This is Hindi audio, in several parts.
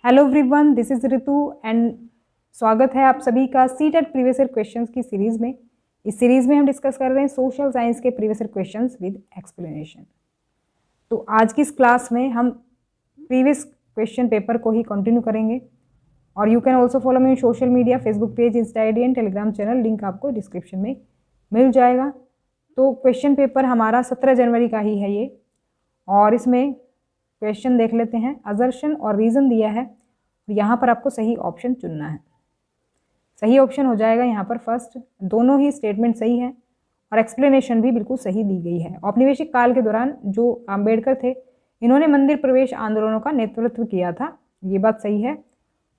Hello everyone, this is Ritu and स्वागत है आप सभी का सीटेट प्रीवियस ईयर क्वेश्चंस की सीरीज़ में। इस सीरीज़ में हम डिस्कस कर रहे हैं सोशल साइंस के previous year questions with explanation. तो आज की इस क्लास में हम प्रीवियस क्वेश्चन पेपर को ही कंटिन्यू करेंगे और you can also follow me social media, Facebook page, Insta ID and Telegram channel, link आपको डिस्क्रिप्शन में मिल जाएगा। तो क्वेश्चन पेपर हमारा 17 जनवरी का ही है ये, और इसमें क्वेश्चन देख लेते हैं। अजर्शन और रीज़न दिया है, यहाँ पर आपको सही ऑप्शन चुनना है। सही ऑप्शन हो जाएगा यहाँ पर फर्स्ट। दोनों ही स्टेटमेंट सही है और एक्सप्लेनेशन भी बिल्कुल सही दी गई है। औपनिवेशिक काल के दौरान जो अंबेडकर थे, इन्होंने मंदिर प्रवेश आंदोलनों का नेतृत्व किया था, ये बात सही है।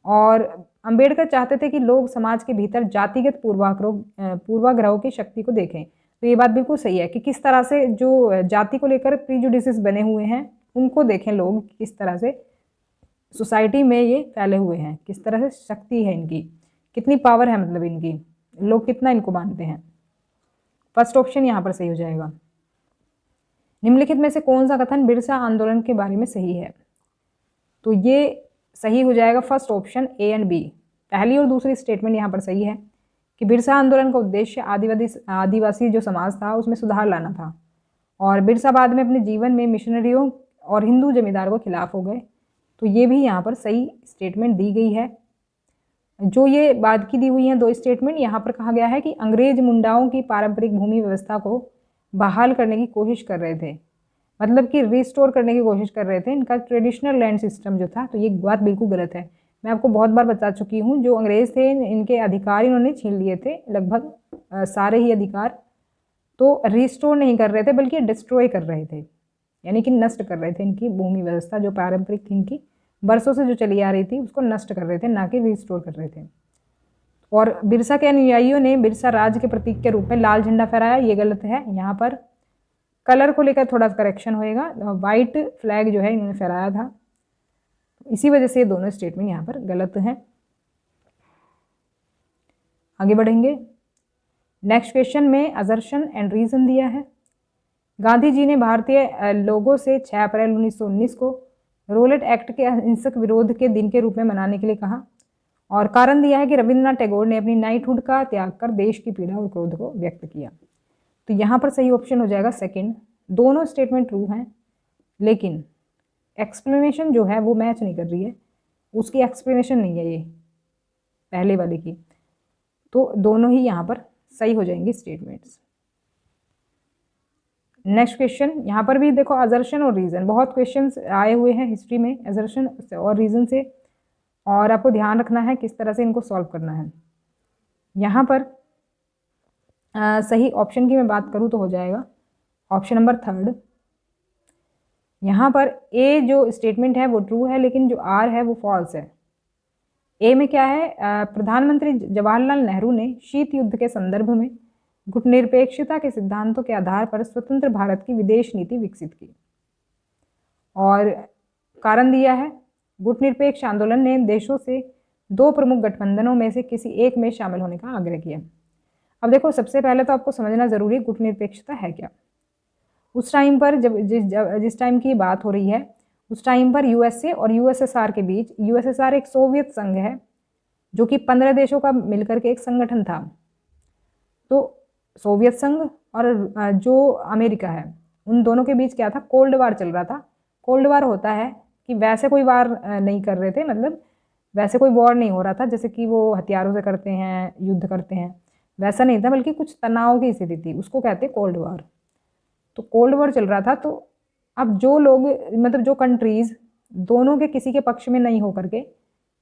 और अंबेडकर चाहते थे कि लोग समाज के भीतर जातिगत पूर्वाग्रहों की शक्ति को देखें। तो ये बात बिल्कुल सही है कि किस तरह से जो जाति को लेकर प्रीजुडिसेस बने हुए हैं उनको देखें लोग, किस तरह से सोसाइटी में ये फैले हुए हैं, किस तरह से शक्ति है इनकी, कितनी पावर है, मतलब इनकी, लोग कितना इनको मानते हैं। फर्स्ट ऑप्शन यहाँ पर सही हो जाएगा। निम्नलिखित में से कौन सा कथन बिरसा आंदोलन के बारे में सही है? तो ये सही हो जाएगा first option A and B. पहली और दूसरी स्टेटमेंट यहाँ पर सही है कि बिरसा आंदोलन का उद्देश्य आदिवासी जो समाज था उसमें सुधार लाना था, और बिरसा बाद में अपने जीवन में मिशनरियों और हिंदू जमींदार को खिलाफ हो गए। तो ये भी यहाँ पर सही स्टेटमेंट दी गई है। जो ये बाद की दी हुई हैं दो स्टेटमेंट, यहाँ पर कहा गया है कि अंग्रेज मुंडाओं की पारंपरिक भूमि व्यवस्था को बहाल करने की कोशिश कर रहे थे, मतलब कि रिस्टोर करने की कोशिश कर रहे थे इनका ट्रेडिशनल लैंड सिस्टम जो था। तो ये बात बिल्कुल गलत है। मैं आपको बहुत बार बता चुकी हूँ, जो अंग्रेज थे इनके अधिकार इन्होंने छीन लिए थे, लगभग सारे ही अधिकार। तो रिस्टोर नहीं कर रहे थे बल्कि डिस्ट्रॉय कर रहे थे, यानी कि नष्ट कर रहे थे इनकी भूमि व्यवस्था जो पारंपरिक थी, इनकी बरसों से जो चली आ रही थी उसको नष्ट कर रहे थे, ना कि रिस्टोर कर रहे थे। और बिरसा के अनुयायियों ने बिरसा राज के प्रतीक के रूप में लाल झंडा फहराया, ये गलत है। यहाँ पर कलर को लेकर थोड़ा करेक्शन होएगा, वाइट फ्लैग जो है इन्होंने फहराया था, इसी वजह से ये दोनों स्टेटमेंट यहाँ पर गलत हैं। आगे बढ़ेंगे। नेक्स्ट क्वेश्चन में अजर्शन एंड रीजन दिया है। गांधी जी ने भारतीय लोगों से 6 अप्रैल 1919 को रोलेट एक्ट के अहिंसक विरोध के दिन के रूप में मनाने के लिए कहा, और कारण दिया है कि रविंद्रनाथ टैगोर ने अपनी नाइटहुड का त्याग कर देश की पीड़ा और क्रोध को व्यक्त किया। तो यहाँ पर सही ऑप्शन हो जाएगा सेकंड। दोनों स्टेटमेंट ट्रू हैं, लेकिन एक्सप्लेनेशन जो है वो मैच नहीं कर रही है, उसकी एक्सप्लेनेशन नहीं है ये पहले वाले की। तो दोनों ही यहाँ पर सही हो जाएंगी स्टेटमेंट्स। नेक्स्ट क्वेश्चन, यहाँ पर भी देखो अजर्शन और रीज़न, बहुत क्वेश्चंस आए हुए हैं हिस्ट्री में अजर्शन और रीज़न से, और आपको ध्यान रखना है किस तरह से इनको सॉल्व करना है। यहाँ पर सही ऑप्शन की मैं बात करूँ तो हो जाएगा ऑप्शन नंबर थर्ड। यहाँ पर ए जो स्टेटमेंट है वो ट्रू है, लेकिन जो आर है वो फॉल्स है। ए में क्या है, प्रधानमंत्री जवाहरलाल नेहरू ने शीत युद्ध के संदर्भ में गुटनिरपेक्षता के सिद्धांतों के आधार पर स्वतंत्र भारत की विदेश नीति विकसित की, और कारण दिया है गुटनिरपेक्ष आंदोलन ने देशों से 2 प्रमुख गठबंधनों में से किसी एक में शामिल होने का आग्रह किया। अब देखो, सबसे पहले तो आपको समझना जरूरी है गुटनिरपेक्षता है क्या। उस टाइम पर जब जिस टाइम की बात हो रही है, उस टाइम पर यूएसए और यूएसएसआर के बीच, यूएसएसआर एक सोवियत संघ है जो कि 15 देशों का मिलकर के एक संगठन था। तो सोवियत संघ और जो अमेरिका है, उन दोनों के बीच क्या था, कोल्ड वार चल रहा था। कोल्ड वार होता है कि वैसे कोई वार नहीं कर रहे थे, मतलब वैसे कोई वॉर नहीं हो रहा था जैसे कि वो हथियारों से करते हैं, युद्ध करते हैं, वैसा नहीं था, बल्कि कुछ तनाव की स्थिति थी, उसको कहते हैं कोल्ड वार। तो कोल्ड वॉर चल रहा था। तो अब जो लोग, मतलब जो कंट्रीज़ दोनों के किसी के पक्ष में नहीं होकर के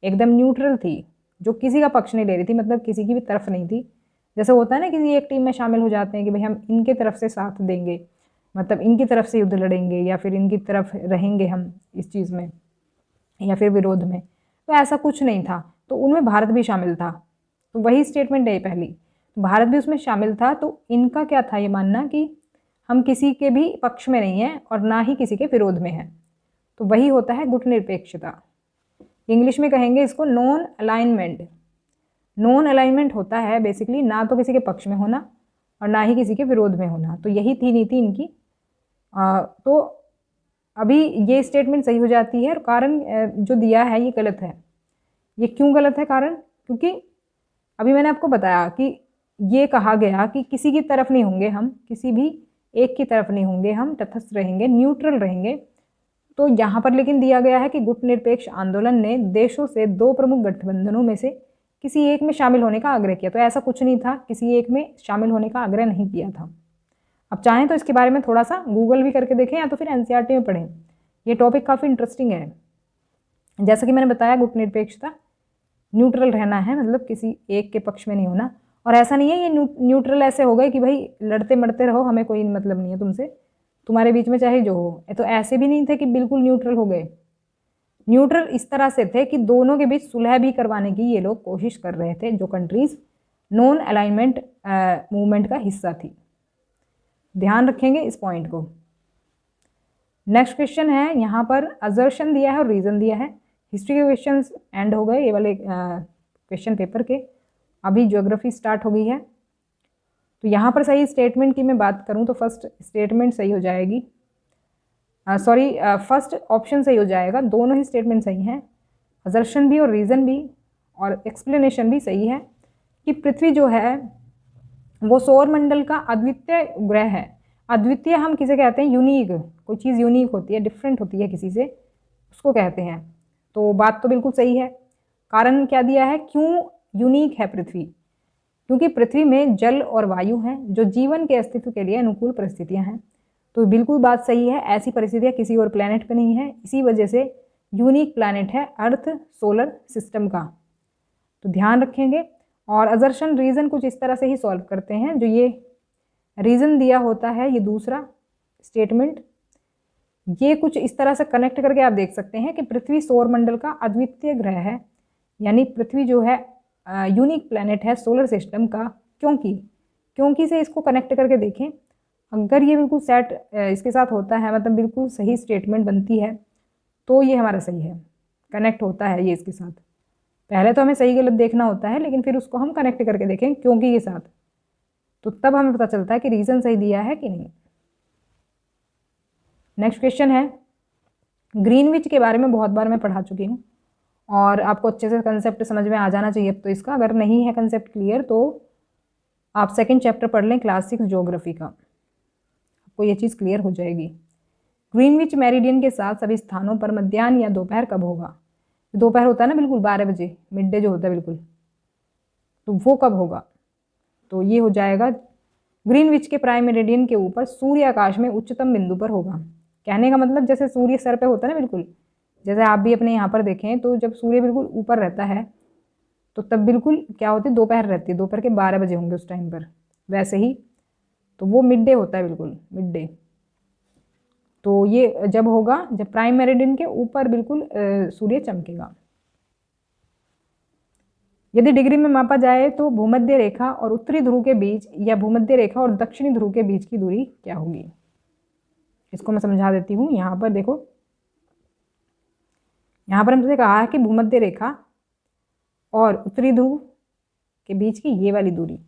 एकदम न्यूट्रल थी, जो किसी का पक्ष नहीं ले रही थी, मतलब किसी की भी तरफ नहीं थी, जैसे होता है ना किसी एक टीम में शामिल हो जाते हैं कि भाई हम इनके तरफ से साथ देंगे, मतलब इनकी तरफ से युद्ध लड़ेंगे या फिर इनकी तरफ रहेंगे हम इस चीज़ में या फिर विरोध में, तो ऐसा कुछ नहीं था। तो उनमें भारत भी शामिल था। तो वही स्टेटमेंट है पहली, भारत भी उसमें शामिल था। तो इनका क्या था, ये मानना कि हम किसी के भी पक्ष में नहीं हैं और ना ही किसी के विरोध में हैं। तो वही होता है गुटनिरपेक्षता। इंग्लिश में कहेंगे इसको नॉन अलाइनमेंट। नॉन अलाइनमेंट होता है बेसिकली ना तो किसी के पक्ष में होना और ना ही किसी के विरोध में होना। तो यही थी नीति इनकी। तो अभी ये स्टेटमेंट सही हो जाती है और कारण जो दिया है ये गलत है। ये क्यों गलत है कारण? क्योंकि अभी मैंने आपको बताया कि ये कहा गया कि किसी की तरफ नहीं होंगे हम, किसी भी एक की तरफ नहीं होंगे हम, तटस्थ रहेंगे, न्यूट्रल रहेंगे। तो यहाँ पर लेकिन दिया गया है कि गुटनिरपेक्ष आंदोलन ने देशों से दो प्रमुख गठबंधनों में से किसी एक में शामिल होने का आग्रह किया। तो ऐसा कुछ नहीं था, किसी एक में शामिल होने का आग्रह नहीं किया था। अब चाहें तो इसके बारे में थोड़ा सा गूगल भी करके देखें या तो फिर एनसीईआरटी में पढ़ें। ये टॉपिक काफ़ी इंटरेस्टिंग है। जैसा कि मैंने बताया, गुटनिरपेक्षता न्यूट्रल रहना है, मतलब किसी एक के पक्ष में नहीं होना। और ऐसा नहीं है ये न्यूट्रल ऐसे हो गए कि भाई लड़ते मरते रहो, हमें कोई मतलब नहीं है तुमसे, तुम्हारे बीच में चाहे जो हो। तो ऐसे भी नहीं थे कि बिल्कुल न्यूट्रल हो गए। न्यूट्रल इस तरह से थे कि दोनों के बीच सुलह भी करवाने की ये लोग कोशिश कर रहे थे, जो कंट्रीज नॉन अलाइनमेंट मूवमेंट का हिस्सा थी। ध्यान रखेंगे इस पॉइंट को। नेक्स्ट क्वेश्चन है, यहाँ पर असर्शन दिया है और रीज़न दिया है। हिस्ट्री के क्वेश्चंस एंड हो गए ये वाले क्वेश्चन पेपर के, अभी ज्योग्राफी स्टार्ट हो गई है। तो यहाँ पर सही स्टेटमेंट की मैं बात करूँ तो फर्स्ट स्टेटमेंट सही हो जाएगी, फर्स्ट ऑप्शन सही हो जाएगा। दोनों ही स्टेटमेंट सही हैं, असर्शन भी और रीज़न भी और एक्सप्लेनेशन भी सही है कि पृथ्वी जो है वो सौरमंडल का अद्वितीय ग्रह है। अद्वितीय हम किसे कहते हैं? यूनिक। कोई चीज़ यूनिक होती है, डिफरेंट होती है किसी से, उसको कहते हैं। तो बात तो बिल्कुल सही है। कारण क्या दिया है, क्यों यूनिक है पृथ्वी? क्योंकि पृथ्वी में जल और वायु हैं जो जीवन के अस्तित्व के लिए अनुकूल परिस्थितियां हैं। तो बिल्कुल बात सही है, ऐसी परिस्थितियां किसी और प्लैनेट पे नहीं है, इसी वजह से यूनिक प्लैनेट है अर्थ सोलर सिस्टम का। तो ध्यान रखेंगे। और असर्शन रीज़न कुछ इस तरह से ही सॉल्व करते हैं। जो ये रीज़न दिया होता है, ये दूसरा स्टेटमेंट, ये कुछ इस तरह से कनेक्ट करके आप देख सकते हैं कि पृथ्वी सौरमंडल का अद्वितीय ग्रह है, यानी पृथ्वी जो है यूनिक प्लैनेट है सोलर सिस्टम का। क्योंकि से इसको कनेक्ट करके देखें, अगर ये बिल्कुल सेट इसके साथ होता है, मतलब बिल्कुल सही स्टेटमेंट बनती है, तो ये हमारा सही है, कनेक्ट होता है ये इसके साथ। पहले तो हमें सही गलत देखना होता है, लेकिन फिर उसको हम कनेक्ट करके देखें क्योंकि के साथ, तो तब हमें पता चलता है कि रीज़न सही दिया है कि नहीं। नेक्स्ट क्वेश्चन है, ग्रीनविच के बारे में बहुत बार मैं पढ़ा चुकी हूँ और आपको अच्छे से कंसेप्ट समझ में आ जाना चाहिए। तो इसका अगर नहीं है कंसेप्ट क्लियर तो आप सेकंड चैप्टर पढ़ लें क्लास 6 ज्योग्राफी का, आपको ये चीज़ क्लियर हो जाएगी। ग्रीनविच मेरिडियन के साथ सभी स्थानों पर मध्याह्न या दोपहर कब होगा? दोपहर होता है ना बिल्कुल 12 बजे, मिड डे जो होता है बिल्कुल, तो वो कब होगा? तो ये हो जाएगा ग्रीनविच के प्राइम मेरिडियन के ऊपर सूर्य आकाश में उच्चतम बिंदु पर होगा। कहने का मतलब जैसे सूर्य सर पे होता है ना बिल्कुल, जैसे आप भी अपने यहाँ पर देखें तो जब सूर्य बिल्कुल ऊपर रहता है तो तब बिल्कुल क्या होती है, दोपहर रहती है, दोपहर के 12 बजे होंगे उस टाइम पर। वैसे ही तो वो मिड डे होता है, बिल्कुल मिड डे। तो ये जब होगा जब प्राइम मेरिडियन के ऊपर बिल्कुल सूर्य चमकेगा। यदि डिग्री में मापा जाए तो भूमध्य रेखा और उत्तरी ध्रुव के बीच या भूमध्य रेखा और दक्षिणी ध्रुव के बीच की दूरी क्या होगी? इसको मैं समझा देती हूँ। यहाँ पर देखो, यहाँ पर हमसे कहा है कि भूमध्य रेखा और उत्तरी ध्रुव के बीच की ये वाली दूरी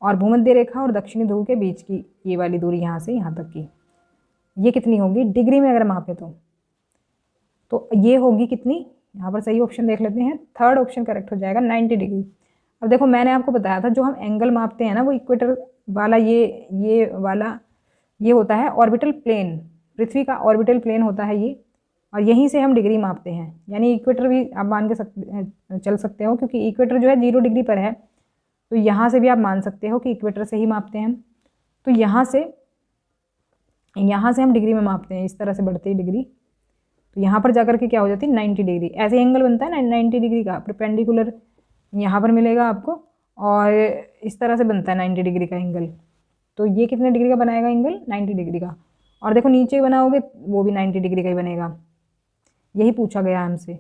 और भूमध्य रेखा और दक्षिणी ध्रुव के बीच की ये वाली दूरी, यहाँ से यहाँ तक की, ये कितनी होगी डिग्री में अगर मापे तो ये होगी कितनी? यहाँ पर सही ऑप्शन देख लेते हैं, थर्ड ऑप्शन करेक्ट हो जाएगा 90 डिग्री। अब देखो मैंने आपको बताया था जो हम एंगल मापते हैं ना वो इक्वेटर वाला ये वाला ये होता है ऑर्बिटल प्लेन, पृथ्वी का ऑर्बिटल प्लेन होता है ये, और यहीं से हम डिग्री मापते हैं। यानी इक्वेटर भी आप मान के चल सकते हो, क्योंकि इक्वेटर जो है 0 डिग्री पर है, तो यहाँ से भी आप मान सकते हो कि इक्वेटर से ही मापते हैं हम। तो यहाँ से हम डिग्री में मापते हैं, इस तरह से बढ़ती है डिग्री, तो यहाँ पर जाकर के क्या हो जाती है 90 डिग्री। ऐसे एंगल बनता है ना 90 डिग्री का, परपेंडिकुलर यहाँ पर मिलेगा आपको, और इस तरह से बनता है 90 डिग्री का एंगल। तो ये कितने डिग्री का बनाएगा एंगल? 90 डिग्री का। और देखो नीचे बनाओगे वो भी 90 डिग्री का ही बनेगा, यही पूछा गया हमसे।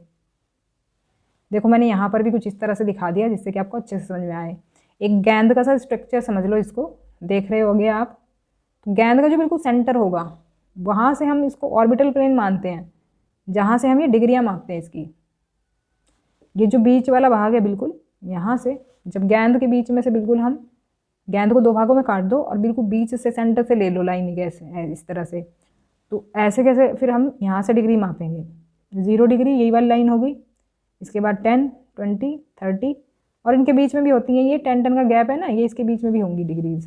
देखो मैंने यहाँ पर भी कुछ इस तरह से दिखा दिया जिससे कि आपको अच्छे से समझ में आए। एक गेंद का सा स्ट्रक्चर समझ लो, इसको देख रहे होगे आप। तो गेंद का जो बिल्कुल सेंटर होगा वहाँ से हम इसको ऑर्बिटल प्लेन मानते हैं, जहाँ से हम ये डिग्रियाँ मापते हैं इसकी। ये जो बीच वाला भाग है बिल्कुल यहाँ से, जब गेंद के बीच में से बिल्कुल हम गेंद को 2 भागों में काट दो और बिल्कुल बीच से सेंटर से ले लो लाइन, कैसे इस तरह से, तो ऐसे कैसे फिर हम यहाँ से डिग्री मापेंगे, 0 डिग्री यही वाली लाइन होगी, इसके बाद 10, 20, 30 और इनके बीच में भी होती हैं, ये 10 का गैप है ना, ये इसके बीच में भी होंगी डिग्रीज।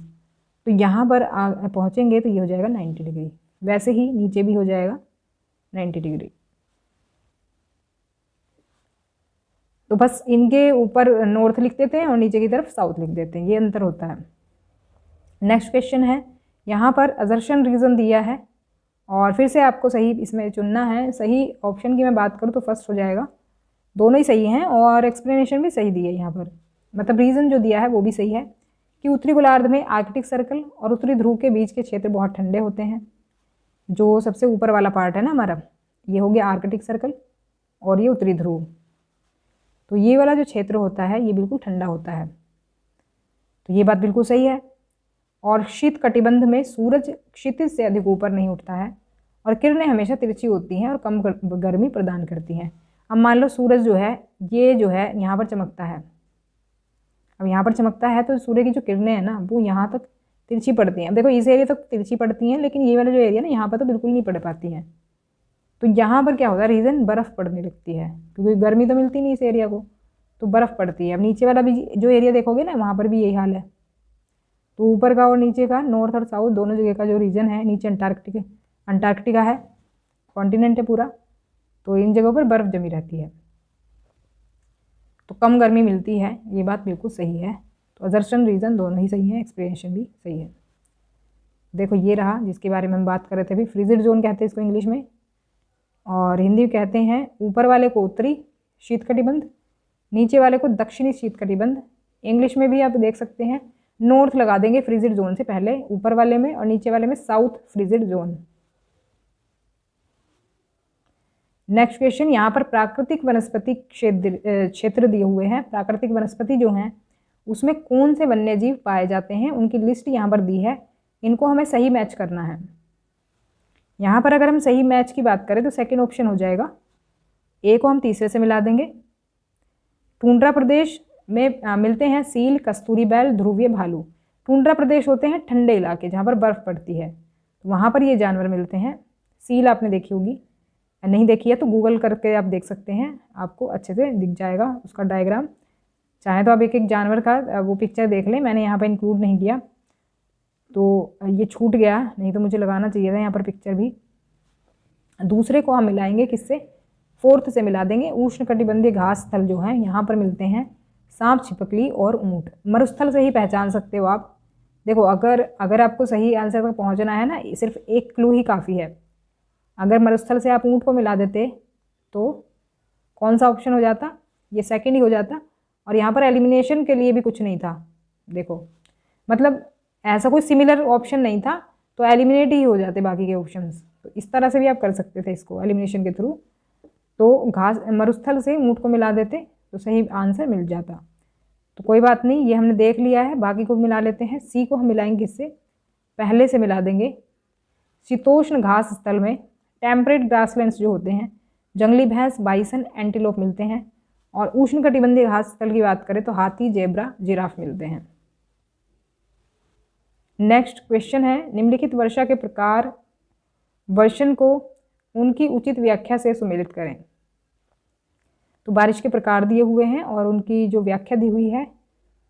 तो यहाँ पर पहुँचेंगे तो ये हो जाएगा 90 डिग्री। वैसे ही नीचे भी हो जाएगा 90 डिग्री। तो बस इनके ऊपर नॉर्थ लिख देते हैं और नीचे की तरफ साउथ लिख देते हैं, ये अंतर होता है। नेक्स्ट क्वेश्चन है, यहाँ पर असर्शन रीज़न दिया है और फिर से आपको सही इसमें चुनना है। सही ऑप्शन की मैं बात करूँ तो फर्स्ट हो जाएगा, दोनों ही सही हैं और एक्सप्लेनेशन भी सही दी है यहाँ पर, मतलब रीज़न जो दिया है वो भी सही है कि उत्तरी गोलार्ध में आर्कटिक सर्कल और उत्तरी ध्रुव के बीच के क्षेत्र बहुत ठंडे होते हैं। जो सबसे ऊपर वाला पार्ट है ना हमारा, ये हो गया आर्कटिक सर्कल और ये उत्तरी ध्रुव, तो ये वाला जो क्षेत्र होता है ये बिल्कुल ठंडा होता है, तो ये बात बिल्कुल सही है। और शीत कटिबंध में सूरज क्षितिज से अधिक ऊपर नहीं उठता है और किरणें हमेशा तिरछी होती हैं और कम गर्मी प्रदान करती हैं। अब मान लो सूरज जो है ये जो है यहाँ पर चमकता है, अब यहाँ पर चमकता है तो सूर्य की जो किरणें हैं ना वो यहाँ तक तिरछी पड़ती हैं। अब देखो इस एरिया तक तिरछी पड़ती हैं, लेकिन ये वाला जो एरिया ना यहाँ पर तो बिल्कुल नहीं पड़ पाती हैं। तो यहाँ पर क्या होता है, रीज़न बर्फ़ पड़ने लगती है, क्योंकि गर्मी तो मिलती नहीं इस एरिया को, तो बर्फ़ पड़ती है। अब नीचे वाला भी जो एरिया देखोगे ना वहाँ पर भी यही हाल है। तो ऊपर का और नीचे का, नॉर्थ और साउथ दोनों जगह का जो रीजन है, नीचे अंटार्कटिका है, कॉन्टिनेंट है पूरा, तो इन जगहों पर बर्फ़ जमी रहती है, तो कम गर्मी मिलती है, ये बात बिल्कुल सही है। तो असर्शन रीज़न दोनों ही सही है, एक्सप्लेनेशन भी सही है। देखो ये रहा जिसके बारे में हम बात कर रहे थे अभी, फ्रीजिड जोन कहते हैं इसको इंग्लिश में, और हिंदी में कहते हैं ऊपर वाले को उत्तरी शीतकटिबंध, नीचे वाले को दक्षिणी शीतकटिबंध। इंग्लिश में भी आप देख सकते हैं नॉर्थ लगा देंगे फ्रीजिड जोन से पहले ऊपर वाले में, और नीचे वाले में south frigid zone. Next question, यहाँ पर प्राकृतिक वनस्पति क्षेत्र दिए हुए हैं। प्राकृतिक वनस्पति जो हैं उसमें कौन से वन्यजीव पाए जाते हैं, उनकी लिस्ट यहाँ पर दी है, इनको हमें सही मैच करना है। यहाँ पर अगर हम सही मैच की बात करें तो सेकंड ऑप्शन हो जाएगा, ए को हम तीसरे से मिला देंगे। टुंड्रा प्रदेश में मिलते हैं सील, कस्तूरी बैल, ध्रुवीय भालू। टुंड्रा प्रदेश होते हैं ठंडे इलाके जहाँ पर बर्फ़ पड़ती है, तो वहाँ पर ये जानवर मिलते हैं। सील आपने देखी होगी, नहीं देखी है तो गूगल करके आप देख सकते हैं, आपको अच्छे से दिख जाएगा उसका डायग्राम। चाहे तो आप एक एक जानवर का वो पिक्चर देख लें, मैंने यहाँ पर इंक्लूड नहीं किया तो ये छूट गया, नहीं तो मुझे लगाना चाहिए था यहाँ पर पिक्चर भी। दूसरे को हम मिलाएंगे किससे, फोर्थ से मिला देंगे। उष्णकटिबंधीय घास स्थल जो हैं यहाँ पर मिलते हैं सांप, छिपकली और ऊँट। मरुस्थल से ही पहचान सकते हो आप। देखो अगर आपको सही आंसर तक पहुँचना है ना, सिर्फ एक क्लू ही काफ़ी है। अगर मरुस्थल से आप ऊँट को मिला देते तो कौन सा ऑप्शन हो जाता, ये सेकंड ही हो जाता, और यहाँ पर एलिमिनेशन के लिए भी कुछ नहीं था। देखो मतलब ऐसा कोई सिमिलर ऑप्शन नहीं था तो एलिमिनेट ही हो जाते बाकी के ऑप्शंस। तो इस तरह से भी आप कर सकते थे इसको एलिमिनेशन के थ्रू। तो मरुस्थल से ऊँट को मिला देते तो सही आंसर मिल जाता। तो कोई बात नहीं, ये हमने देख लिया है, बाकी को मिला लेते हैं। सी को हम मिलाएंगे किससे, पहले से मिला देंगे। शीतोष्ण घास स्थल में टेम्परेट ग्रासलैंड्स जो होते हैं, जंगली भैंस, बाइसन, एंटीलोप मिलते हैं। और उष्णकटिबंधीय घास स्थल की बात करें तो हाथी, जेब्रा, जिराफ मिलते हैं। नेक्स्ट क्वेश्चन है, निम्नलिखित वर्षा के प्रकार वर्षन को उनकी उचित व्याख्या से सुमेलित करें। तो बारिश के प्रकार दिए हुए हैं और उनकी जो व्याख्या दी हुई है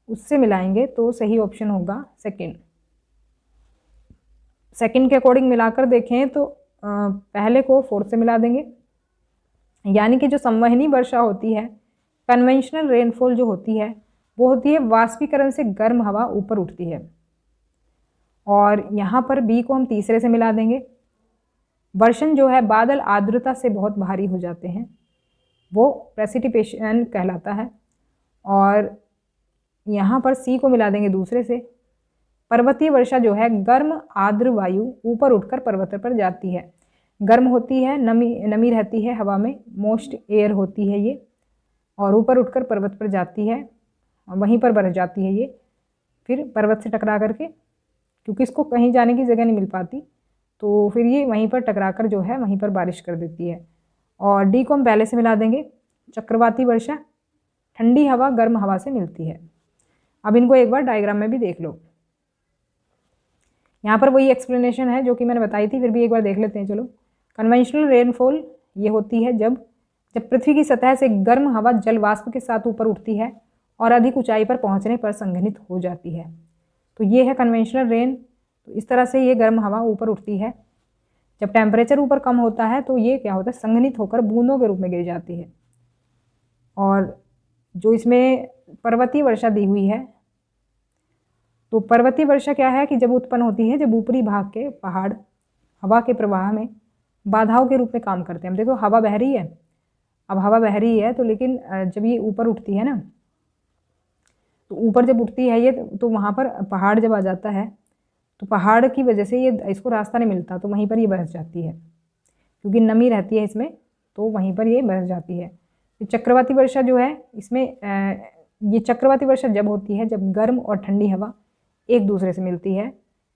उससे मिलाएंगे तो सही ऑप्शन होगा सेकंड के अकॉर्डिंग मिलाकर देखें तो पहले को फोर्थ से मिला देंगे। यानी कि जो संवहनी वर्षा होती है, कन्वेंशनल रेनफॉल जो होती है वो होती है वाष्पीकरण से गर्म हवा ऊपर उठती है। और यहाँ पर बी को हम तीसरे से मिला देंगे। वर्षण जो है बादल आर्द्रता से बहुत भारी हो जाते हैं, वो प्रेसिपिटेशन कहलाता है। और यहाँ पर सी को मिला देंगे दूसरे से। पर्वतीय वर्षा जो है गर्म आर्द्र वायु ऊपर उठकर पर्वत पर जाती है, गर्म होती है, नमी रहती है हवा में, मोस्ट एयर होती है ये, और ऊपर उठकर पर्वत पर जाती है और वहीं पर बरस जाती है ये, फिर पर्वत से टकरा करके, क्योंकि इसको कहीं जाने की जगह नहीं मिल पाती तो फिर ये वहीं पर टकरा कर जो है वहीं पर बारिश कर देती है। और डी को हम पहले से मिला देंगे। चक्रवाती वर्षा ठंडी हवा गर्म हवा से मिलती है। अब इनको एक बार डायग्राम में भी देख लो। यहाँ पर वही एक्सप्लेनेशन है जो कि मैंने बताई थी, फिर भी एक बार देख लेते हैं। चलो, कन्वेंशनल रेनफॉल ये होती है जब पृथ्वी की सतह से गर्म हवा जल वाष्प के साथ ऊपर उठती है और अधिक ऊंचाई पर पहुंचने पर संघनित हो जाती है। तो ये है कन्वेंशनल रेन। तो इस तरह से ये गर्म हवा ऊपर उठती है, जब टेम्परेचर ऊपर कम होता है तो ये क्या होता है, संघनित होकर बूंदों के रूप में गिर जाती है। और जो इसमें पर्वतीय वर्षा दी हुई है, तो पर्वतीय वर्षा क्या है कि जब उत्पन्न होती है जब ऊपरी भाग के पहाड़ हवा के प्रवाह में बाधाओं के रूप में काम करते हैं। हम देखो हवा बह रही है, अब हवा बह रही है तो लेकिन जब ये ऊपर उठती है ना, तो ऊपर जब उठती है ये तो वहाँ पर पहाड़ जब आ जाता है तो पहाड़ की वजह से ये इसको रास्ता नहीं मिलता, तो वहीं पर ये बरस जाती है, क्योंकि नमी रहती है इसमें, तो वहीं पर ये बरस जाती है। तो चक्रवाती वर्षा जो है इसमें ये चक्रवाती वर्षा जब होती है जब गर्म और ठंडी हवा एक दूसरे से मिलती है।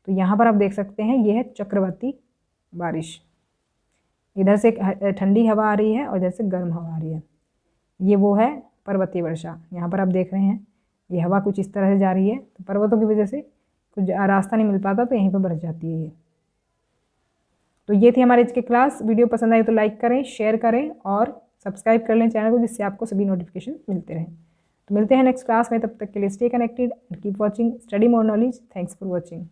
तो यहाँ पर आप देख सकते हैं ये है चक्रवाती बारिश, इधर से ठंडी हवा आ रही है और इधर से गर्म हवा आ रही है। ये वो है पर्वतीय वर्षा। यहाँ पर आप देख रहे हैं ये हवा कुछ इस तरह से जा रही है, तो पर्वतों की वजह से कुछ रास्ता नहीं मिल पाता तो यहीं पर बरस जाती है ये। तो ये थी हमारे आज की क्लास। वीडियो पसंद आई तो लाइक करें, शेयर करें और सब्सक्राइब कर लें चैनल को, जिससे आपको सभी नोटिफिकेशन मिलते रहें। तो मिलते हैं नेक्स्ट क्लास में, तब तक के लिए stay connected and keep watching study more knowledge. Thanks for watching.